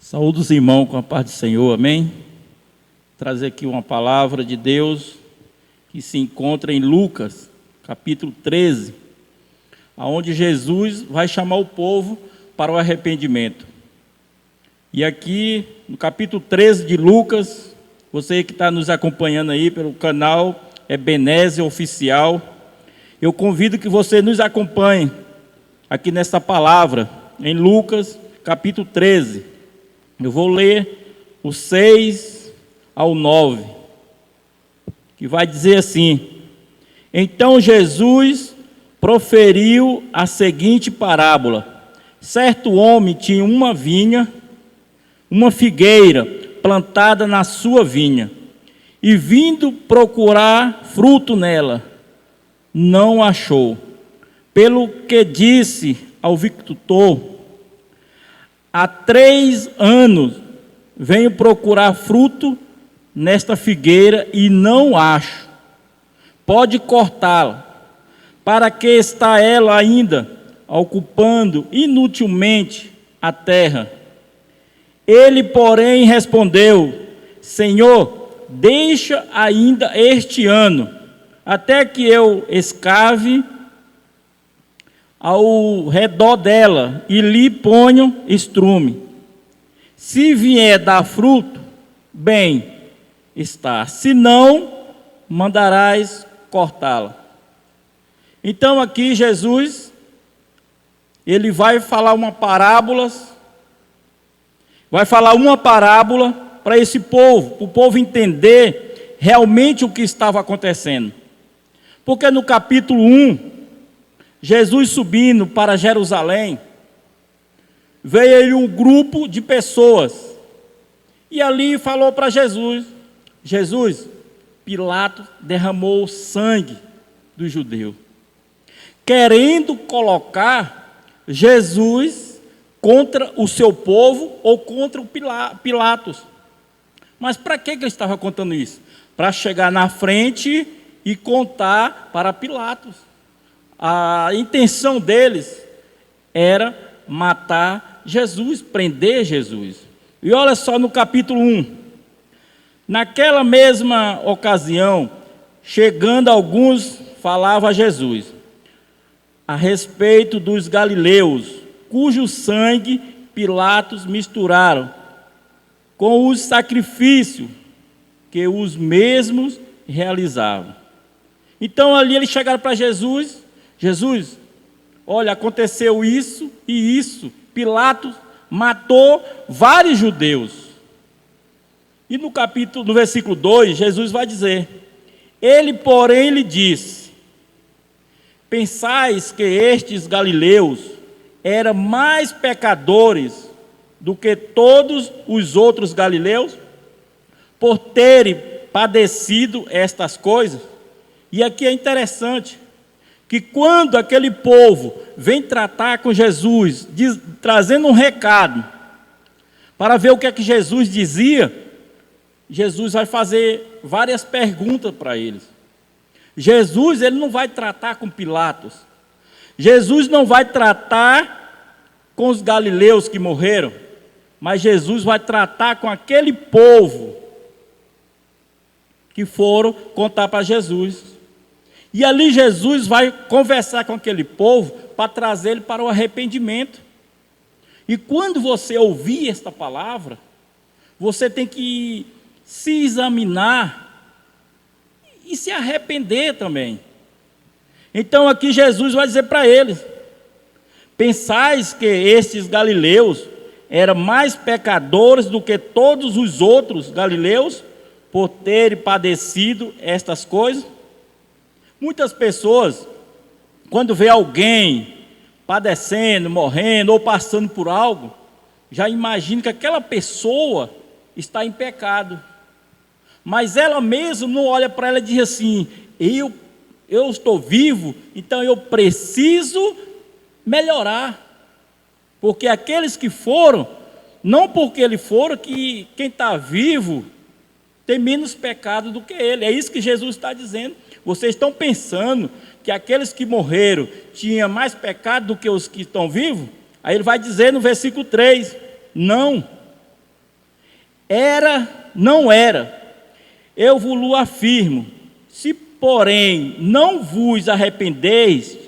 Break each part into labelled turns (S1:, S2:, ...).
S1: Saúde os irmãos com a paz do Senhor, amém? Trazer aqui uma palavra de Deus que se encontra em Lucas, capítulo 13, onde Jesus vai chamar o povo para o arrependimento. E aqui, no capítulo 13 de Lucas, você que está nos acompanhando aí pelo canal Ebenezer Oficial, eu convido que você nos acompanhe aqui nesta palavra, em Lucas, capítulo 13. Eu vou ler o 6 ao 9, que vai dizer assim: Então Jesus proferiu a seguinte parábola. Certo homem tinha uma vinha, uma figueira plantada na sua vinha, e vindo procurar fruto nela, não achou. Pelo que disse ao viticultor: há 3 anos venho procurar fruto nesta figueira e não acho. Pode cortá-la. Para que está ela ainda ocupando inutilmente a terra? Ele, porém, respondeu: Senhor, deixa ainda este ano, até que eu escave ao redor dela e lhe ponho estrume. Se vier dar fruto, bem está, se não, mandarás cortá-la. Então aqui Jesus, ele vai falar uma parábola para esse povo, para o povo entender realmente o que estava acontecendo. Porque no capítulo 1, Jesus subindo para Jerusalém, veio aí um grupo de pessoas, e ali falou para Jesus: Pilatos derramou sangue do judeu, querendo colocar Jesus contra o seu povo ou contra o Pilatos. Mas para que ele estava contando isso? Para chegar na frente e contar para Pilatos. A intenção deles era matar Jesus, prender Jesus. E olha só no capítulo 1. Naquela mesma ocasião, chegando alguns, falava a Jesus a respeito dos galileus, cujo sangue Pilatos misturaram com os sacrifícios que os mesmos realizavam. Então ali eles chegaram para Jesus: Jesus, olha, aconteceu isso e isso. Pilatos matou vários judeus. E no versículo 2, Jesus vai dizer: Ele, porém, lhe disse: Pensais que estes galileus eram mais pecadores do que todos os outros galileus, por terem padecido estas coisas? E aqui é interessante que quando aquele povo vem tratar com Jesus, trazendo um recado, para ver o que é que Jesus dizia, Jesus vai fazer várias perguntas para eles. Jesus, ele não vai tratar com Pilatos. Jesus não vai tratar com os galileus que morreram, mas Jesus vai tratar com aquele povo que foram contar para Jesus. E ali Jesus vai conversar com aquele povo para trazer ele para o arrependimento. E quando você ouvir esta palavra, você tem que se examinar e se arrepender também. Então aqui Jesus vai dizer para eles: Pensais que estes galileus eram mais pecadores do que todos os outros galileus, por terem padecido estas coisas? Muitas pessoas, quando vê alguém padecendo, morrendo ou passando por algo, já imaginam que aquela pessoa está em pecado. Mas ela mesma não olha para ela e diz assim: eu estou vivo, então eu preciso melhorar. Porque aqueles que foram, não porque eles foram, que quem está vivo tem menos pecado do que ele. É isso que Jesus está dizendo. Vocês estão pensando que aqueles que morreram tinham mais pecado do que os que estão vivos? Aí ele vai dizer no versículo 3, não. Era, não era. Eu vos afirmo, se porém não vos arrependeis,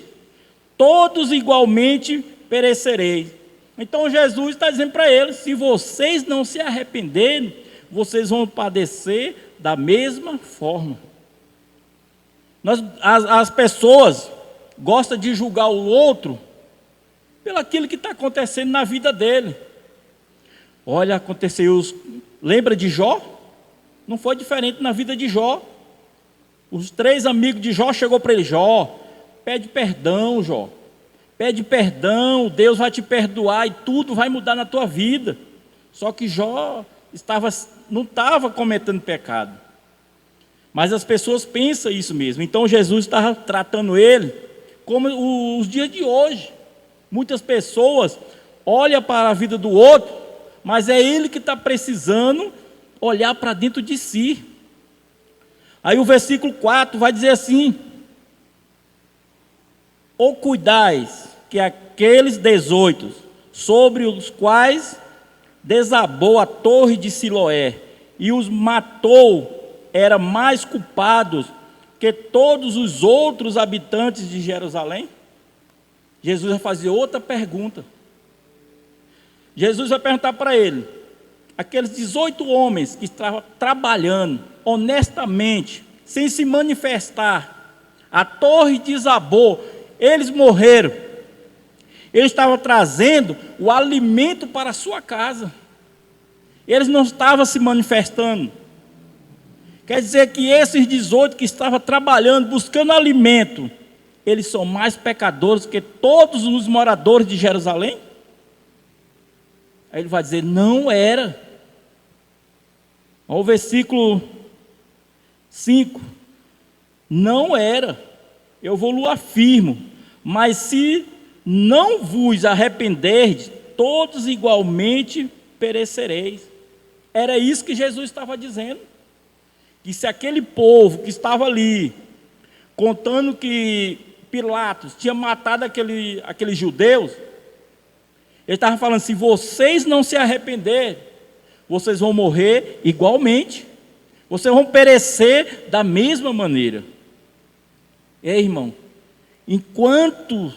S1: todos igualmente perecereis. Então Jesus está dizendo para eles: se vocês não se arrependerem, vocês vão padecer da mesma forma. As pessoas gostam de julgar o outro pelo aquilo que está acontecendo na vida dele. Olha, aconteceu, lembra de Jó? Não foi diferente na vida de Jó. Os 3 amigos de Jó chegou para ele: Jó, pede perdão, Jó. Pede perdão, Deus vai te perdoar e tudo vai mudar na tua vida. Só que Jó não estava cometendo pecado. Mas as pessoas pensam isso mesmo. Então Jesus estava tratando ele como os dias de hoje. Muitas pessoas olham para a vida do outro, mas é ele que está precisando olhar para dentro de si. Aí o versículo 4 vai dizer assim: ou cuidais que aqueles 18, sobre os quais desabou a torre de Siloé e os matou, eram mais culpados que todos os outros habitantes de Jerusalém? Jesus vai fazer outra pergunta. Jesus vai perguntar para ele: aqueles 18 homens que estavam trabalhando honestamente, sem se manifestar, a torre desabou, eles morreram. Eles estavam trazendo o alimento para a sua casa. Eles não estavam se manifestando. Quer dizer que esses 18 que estavam trabalhando, buscando alimento, eles são mais pecadores que todos os moradores de Jerusalém? Aí ele vai dizer: não era. Olha o versículo 5. Não era. Eu vos afirmo, mas se não vos arrependerdes, todos igualmente perecereis. Era isso que Jesus estava dizendo. Que se aquele povo que estava ali, contando que Pilatos tinha matado aqueles judeus, ele estava falando: se vocês não se arrependerem, vocês vão morrer igualmente, vocês vão perecer da mesma maneira. Ei, irmão, enquanto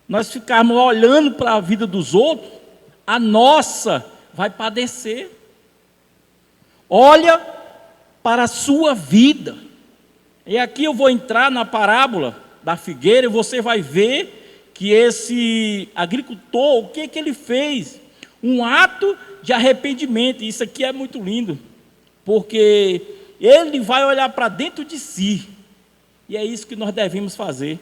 S1: nós ficarmos olhando para a vida dos outros, a nossa vai padecer. Olha para a sua vida. E aqui eu vou entrar na parábola da figueira e você vai ver que esse agricultor, o que ele fez? Um ato de arrependimento. E isso aqui é muito lindo, porque ele vai olhar para dentro de si. E é isso que nós devemos fazer.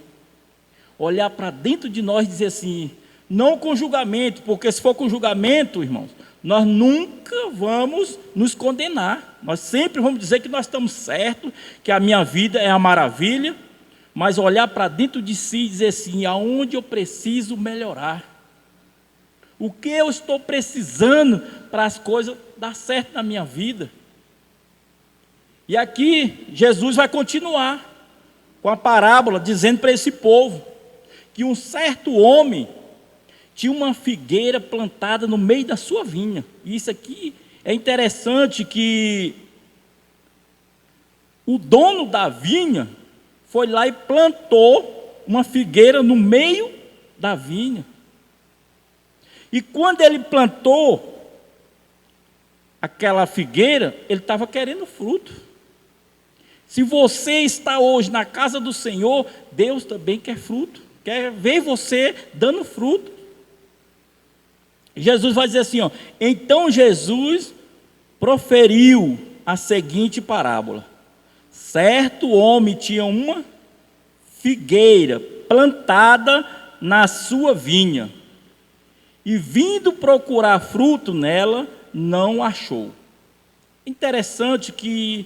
S1: Olhar para dentro de nós e dizer assim, não com julgamento, porque se for com julgamento, irmãos, nós nunca vamos nos condenar. Nós sempre vamos dizer que nós estamos certos, que a minha vida é a maravilha, mas olhar para dentro de si e dizer assim, aonde eu preciso melhorar? O que eu estou precisando para as coisas dar certo na minha vida? E aqui Jesus vai continuar com a parábola, dizendo para esse povo que um certo homem tinha uma figueira plantada no meio da sua vinha. E isso aqui é interessante, que o dono da vinha foi lá e plantou uma figueira no meio da vinha. E quando ele plantou aquela figueira, ele estava querendo fruto. Se você está hoje na casa do Senhor, Deus também quer fruto, quer ver você dando fruto. Jesus vai dizer assim, ó, então Jesus proferiu a seguinte parábola: certo homem tinha uma figueira plantada na sua vinha, e vindo procurar fruto nela, não achou. Interessante que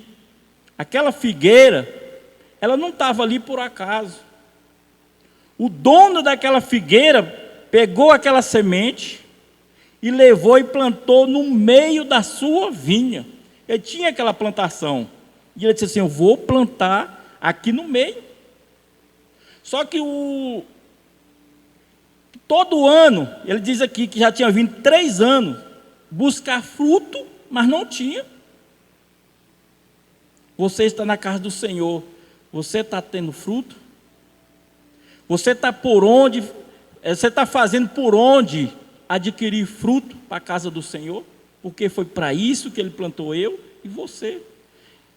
S1: aquela figueira, ela não estava ali por acaso. O dono daquela figueira pegou aquela semente e levou e plantou no meio da sua vinha. Ele tinha aquela plantação. E ele disse assim, eu vou plantar aqui no meio. Só que todo ano, ele diz aqui que já tinha vindo 3 anos, buscar fruto mas não tinha. Você está na casa do Senhor, você está tendo fruto? Você está fazendo por onde adquirir fruto para a casa do Senhor? Porque foi para isso que Ele plantou eu e você.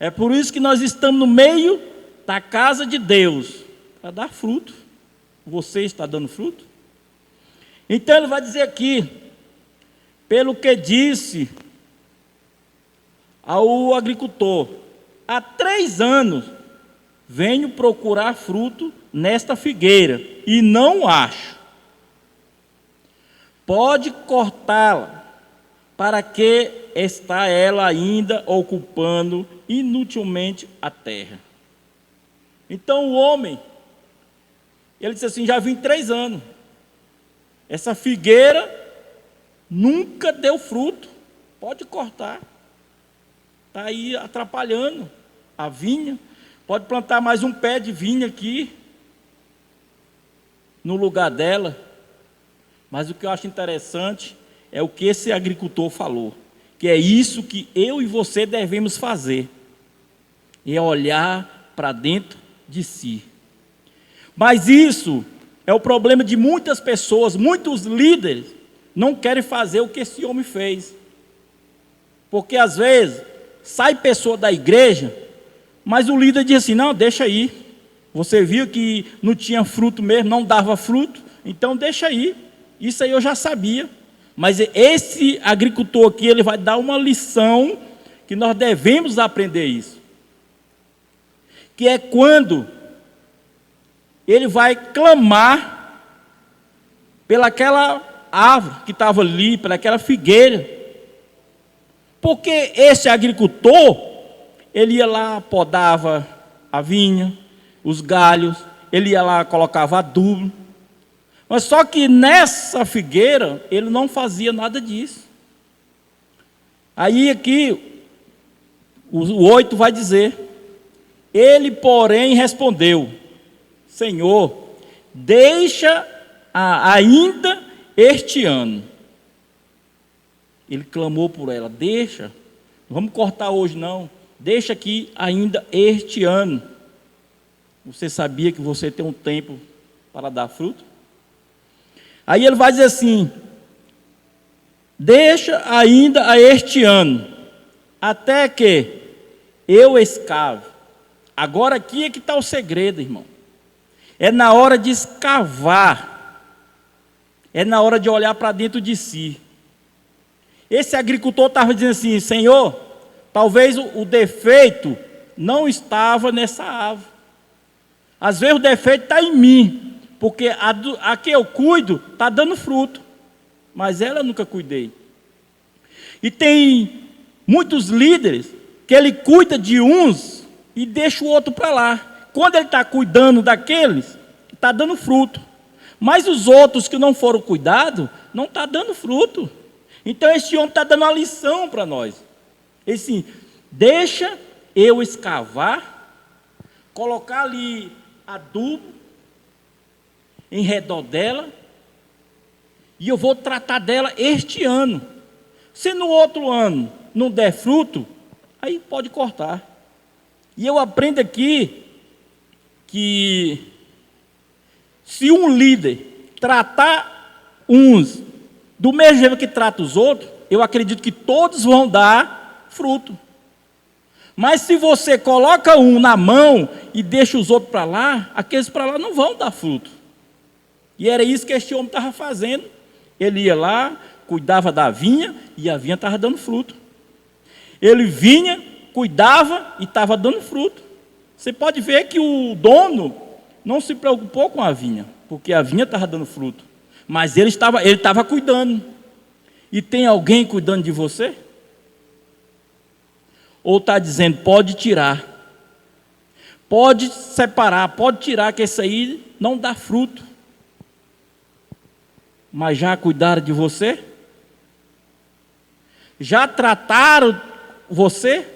S1: É por isso que nós estamos no meio da casa de Deus, para dar fruto. Você está dando fruto? Então ele vai dizer aqui, pelo que disse ao agricultor, há 3 anos venho procurar fruto nesta figueira e não acho. Pode cortá-la, para que está ela ainda ocupando inutilmente a terra. Então o homem, ele disse assim, já vim 3 anos. Essa figueira nunca deu fruto. Pode cortar. Está aí atrapalhando a vinha. Pode plantar mais um pé de vinha aqui, no lugar dela. Mas o que eu acho interessante é o que esse agricultor falou. Que é isso que eu e você devemos fazer. É olhar para dentro de si. Mas isso é o problema de muitas pessoas, muitos líderes não querem fazer o que esse homem fez. Porque às vezes sai pessoa da igreja, mas o líder diz assim, não, deixa aí. Você viu que não tinha fruto mesmo, não dava fruto, então deixa aí. Isso aí eu já sabia. Mas esse agricultor aqui, ele vai dar uma lição que nós devemos aprender isso. Que é quando ele vai clamar pelaquela árvore que estava ali, pelaquela figueira. Porque esse agricultor, ele ia lá, podava a vinha, os galhos, ele ia lá, colocava adubo. Mas só que nessa figueira, ele não fazia nada disso. Aí aqui, o 8 vai dizer, ele porém respondeu, Senhor, deixa ainda este ano. Ele clamou por ela, deixa, não vamos cortar hoje não, deixa aqui ainda este ano. Você sabia que você tem um tempo para dar fruto? Aí ele vai dizer assim, deixa ainda a este ano, até que eu escave. Agora aqui é que está o segredo, irmão. É na hora de escavar, é na hora de olhar para dentro de si. Esse agricultor estava dizendo assim, Senhor, talvez o defeito não estava nessa árvore. Às vezes o defeito está em mim, porque a que eu cuido está dando fruto, mas ela eu nunca cuidei. E tem muitos líderes que ele cuida de uns e deixa o outro para lá. Quando ele está cuidando daqueles, está dando fruto. Mas os outros que não foram cuidados, não está dando fruto. Então esse homem está dando uma lição para nós. Ele assim, deixa eu escavar, colocar ali adubo em redor dela, e eu vou tratar dela este ano. Se no outro ano não der fruto, aí pode cortar. E eu aprendo aqui que se um líder tratar uns do mesmo jeito que trata os outros, eu acredito que todos vão dar fruto. Mas se você coloca um na mão e deixa os outros para lá, aqueles para lá não vão dar fruto. E era isso que este homem estava fazendo. Ele ia lá, cuidava da vinha e a vinha estava dando fruto. Ele vinha, cuidava e estava dando fruto. Você pode ver que o dono não se preocupou com a vinha, porque a vinha estava dando fruto. Mas ele estava cuidando. E tem alguém cuidando de você? Ou está dizendo, pode tirar. Pode separar, pode tirar, que esse aí não dá fruto. Mas já cuidaram de você? Já trataram você?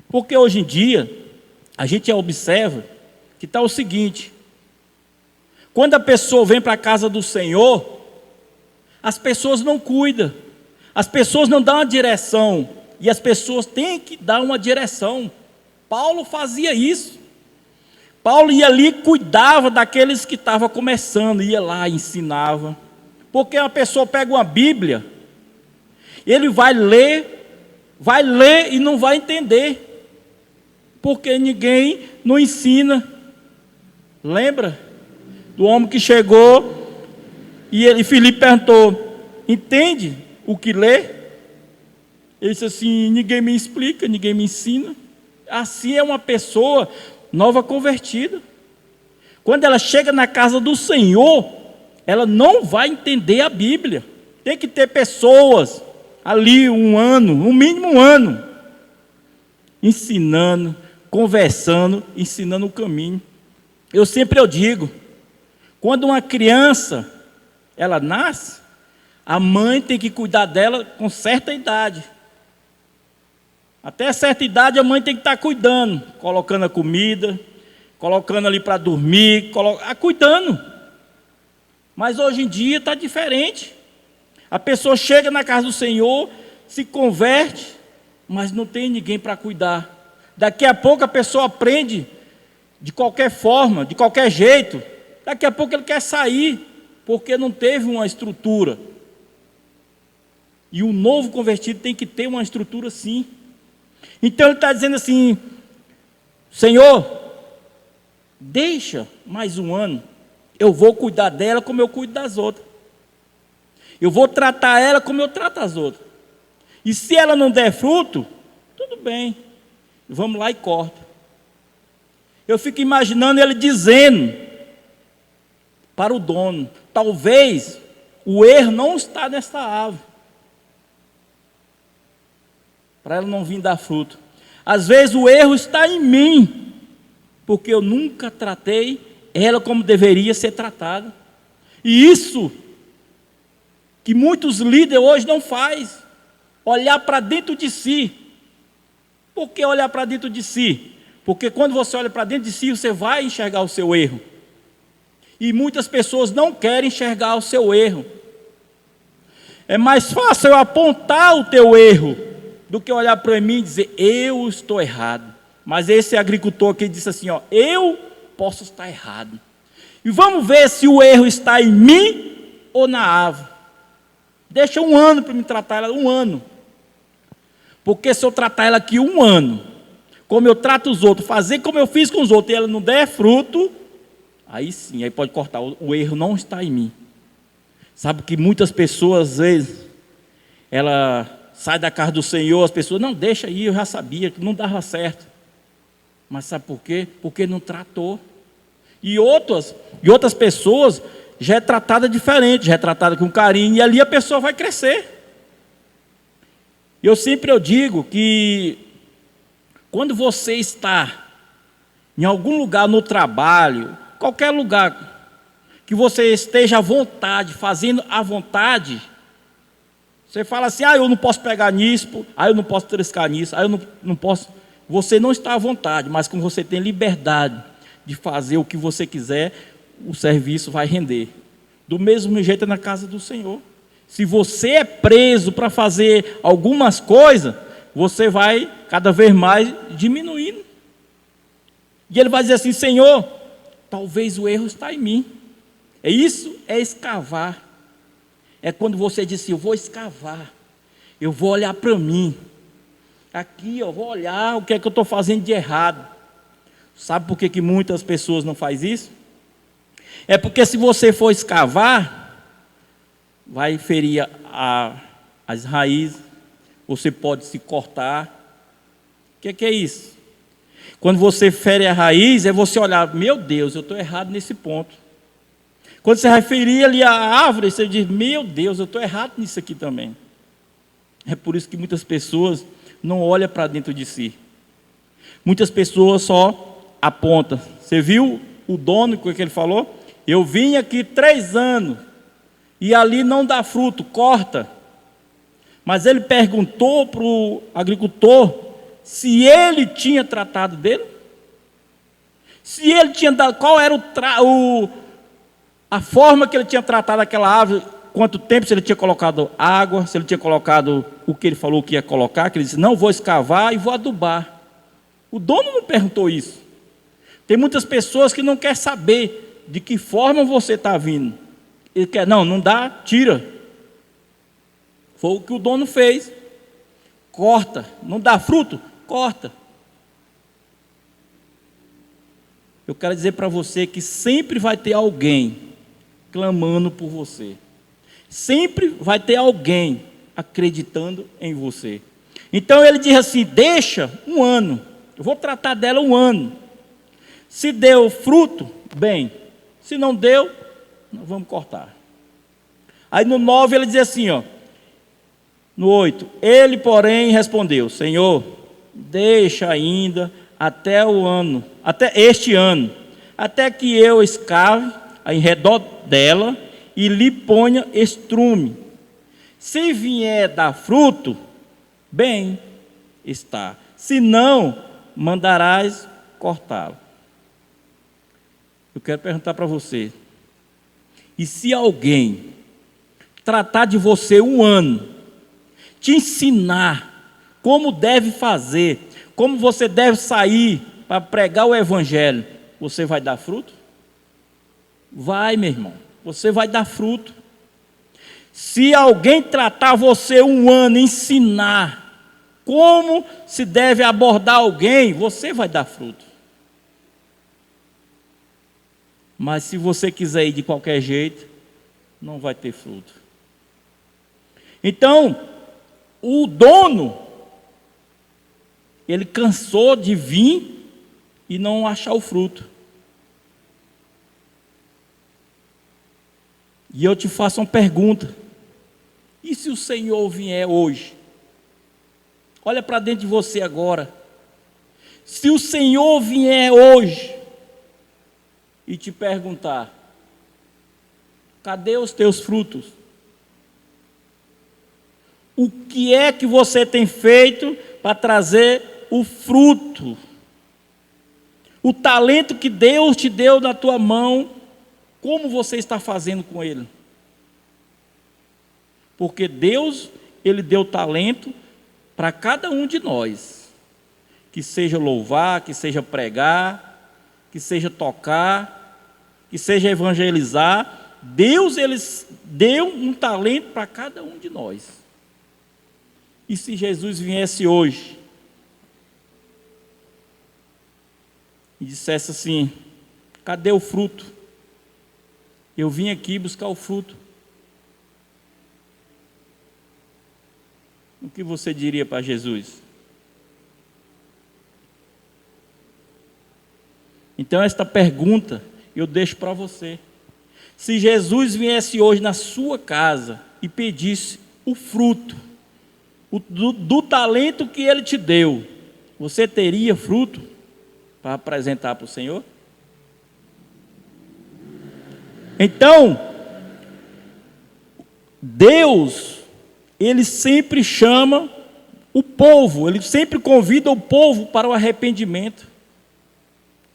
S1: Porque hoje em dia, a gente observa que está o seguinte, quando a pessoa vem para a casa do Senhor, as pessoas não cuidam. As pessoas não dão uma direção, e as pessoas têm que dar uma direção. Paulo fazia isso. Paulo ia ali, cuidava daqueles que estavam começando, ia lá, ensinava. Porque uma pessoa pega uma Bíblia, ele vai ler e não vai entender, porque ninguém não ensina. Lembra do homem que chegou e Filipe perguntou: entende o que lê? Ele disse assim: ninguém me explica, ninguém me ensina. Assim é uma pessoa nova convertida. Quando ela chega na casa do Senhor, ela não vai entender a Bíblia. Tem que ter pessoas ali um ano, no mínimo um ano, ensinando, conversando, ensinando o caminho. Eu sempre digo, quando uma criança, ela nasce, a mãe tem que cuidar dela com certa idade. Até certa idade a mãe tem que estar cuidando, colocando a comida, colocando ali para dormir, cuidando. Mas hoje em dia está diferente. A pessoa chega na casa do Senhor, se converte, mas não tem ninguém para cuidar. Daqui a pouco a pessoa aprende de qualquer forma, de qualquer jeito. Daqui a pouco ele quer sair, porque não teve uma estrutura. E um novo convertido tem que ter uma estrutura sim. Então ele está dizendo assim: Senhor, deixa mais um ano, eu vou cuidar dela como eu cuido das outras. Eu vou tratar ela como eu trato as outras. E se ela não der fruto, tudo bem, vamos lá e corta. Eu fico imaginando ele dizendo para o dono: talvez o erro não está nessa árvore, para ela não vir dar fruto. Às vezes o erro está em mim, porque eu nunca tratei ela como deveria ser tratada. E isso que muitos líderes hoje não fazem, olhar para dentro de si. Por que olhar para dentro de si? Porque quando você olha para dentro de si, você vai enxergar o seu erro. E muitas pessoas não querem enxergar o seu erro. É mais fácil eu apontar o teu erro do que olhar para mim e dizer: eu estou errado. Mas esse agricultor aqui disse assim: ó, eu posso estar errado. E vamos ver se o erro está em mim ou na árvore. Deixa um ano para me tratar ela, um ano. Porque se eu tratar ela aqui um ano, como eu trato os outros, fazer como eu fiz com os outros, e ela não der fruto, aí sim, aí pode cortar. O erro não está em mim. Sabe que muitas pessoas, às vezes, ela sai da casa do Senhor, as pessoas: não, deixa aí, eu já sabia que não dava certo. Mas sabe por quê? Porque não tratou. E outras pessoas já é tratada diferente, já é tratada com carinho, e ali a pessoa vai crescer. Eu sempre digo que quando você está em algum lugar no trabalho, qualquer lugar que você esteja à vontade, fazendo à vontade, você fala assim: eu não posso pegar nisso, eu não posso triscar nisso, eu não posso. Você não está à vontade, mas como você tem liberdade de fazer o que você quiser, o serviço vai render. Do mesmo jeito é na casa do Senhor. Se você é preso para fazer algumas coisas, você vai cada vez mais diminuindo. E ele vai dizer assim: Senhor, talvez o erro está em mim. Isso é escavar. É quando você diz assim: eu vou escavar, eu vou olhar para mim. Aqui eu vou olhar o que é que eu estou fazendo de errado. Sabe por que muitas pessoas não fazem isso? É porque se você for escavar, vai ferir as raízes, você pode se cortar. O que é isso? Quando você fere a raiz, é você olhar: meu Deus, eu estou errado nesse ponto. Quando você vai ferir ali a árvore, você diz: meu Deus, eu estou errado nisso aqui também. É por isso que muitas pessoas não olham para dentro de si. Muitas pessoas só apontam. Você viu o dono, o que ele falou? Eu vim aqui 3 anos e ali não dá fruto, corta. Mas ele perguntou para o agricultor se ele tinha tratado dele, se ele tinha dado, qual era a forma que ele tinha tratado aquela árvore, quanto tempo, se ele tinha colocado água, se ele tinha colocado o que ele falou que ia colocar, que ele disse, não, vou escavar e vou adubar. O dono não perguntou isso. Tem muitas pessoas que não querem saber de que forma você está vindo. Ele quer, não dá, tira. Foi o que o dono fez. Corta. Não dá fruto? Corta. Eu quero dizer para você que sempre vai ter alguém clamando por você. Sempre vai ter alguém acreditando em você. Então ele diz assim, deixa 1 ano. Eu vou tratar dela 1 ano. Se deu fruto, bem. Se não deu, nós vamos cortar. Aí no 9 ele diz assim, ó. No 8, ele porém respondeu, Senhor, deixa ainda até este ano, até que eu escave em redor dela e lhe ponha estrume. Se vier dar fruto, bem está. Se não, mandarás cortá-lo. Eu quero perguntar para você, e se alguém tratar de você 1 ano, te ensinar como deve fazer, como você deve sair para pregar o evangelho, você vai dar fruto? Vai, meu irmão, você vai dar fruto. Se alguém tratar você 1 ano, ensinar como se deve abordar alguém, você vai dar fruto. Mas se você quiser ir de qualquer jeito, não vai ter fruto. Então, o dono, ele cansou de vir e não achar o fruto. E eu te faço uma pergunta. E se o Senhor vier hoje? Olha para dentro de você agora. Se o Senhor vier hoje e te perguntar, cadê os teus frutos? O que é que você tem feito para trazer o fruto? O talento que Deus te deu na tua mão, como você está fazendo com ele? Porque Deus, ele deu talento para cada um de nós. Que seja louvar, que seja pregar, que seja tocar, que seja evangelizar. Deus, ele deu um talento para cada um de nós. E se Jesus viesse hoje e dissesse assim, cadê o fruto? Eu vim aqui buscar o fruto. O que você diria para Jesus? Então esta pergunta eu deixo para você. Se Jesus viesse hoje na sua casa e pedisse o fruto, do talento que ele te deu, você teria fruto para apresentar para o Senhor? Então, Deus, ele sempre chama o povo, ele sempre convida o povo para o arrependimento.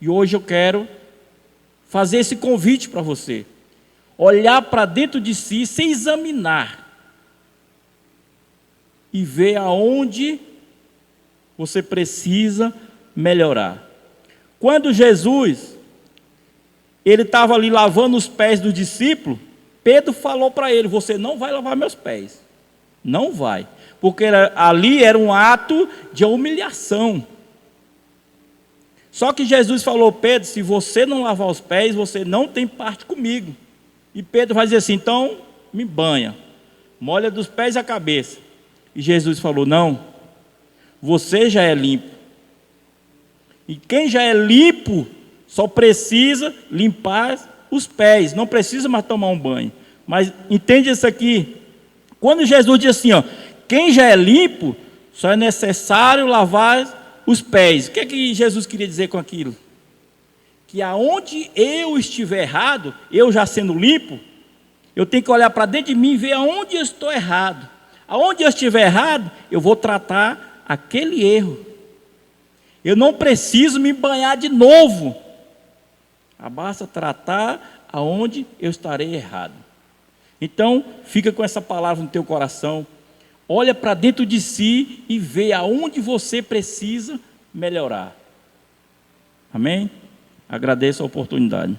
S1: E hoje eu quero fazer esse convite para você. Olhar para dentro de si, se examinar e ver aonde você precisa melhorar. Quando Jesus, ele estava ali lavando os pés do discípulo, Pedro falou para ele, você não vai lavar meus pés. Não vai. Porque ali era um ato de humilhação. Só que Jesus falou, Pedro, se você não lavar os pés, você não tem parte comigo. E Pedro vai dizer assim, então me banha, molha dos pés à cabeça. E Jesus falou, não, você já é limpo. E quem já é limpo, só precisa limpar os pés, não precisa mais tomar um banho. Mas entende isso aqui? Quando Jesus diz assim, ó, quem já é limpo, só é necessário lavar os pés. O que é que Jesus queria dizer com aquilo? Que aonde eu estiver errado, eu já sendo limpo, eu tenho que olhar para dentro de mim e ver aonde eu estou errado. Aonde eu estiver errado, eu vou tratar aquele erro. Eu não preciso me banhar de novo. Basta tratar aonde eu estarei errado. Então, fica com essa palavra no teu coração. Olha para dentro de si e vê aonde você precisa melhorar. Amém? Agradeço a oportunidade.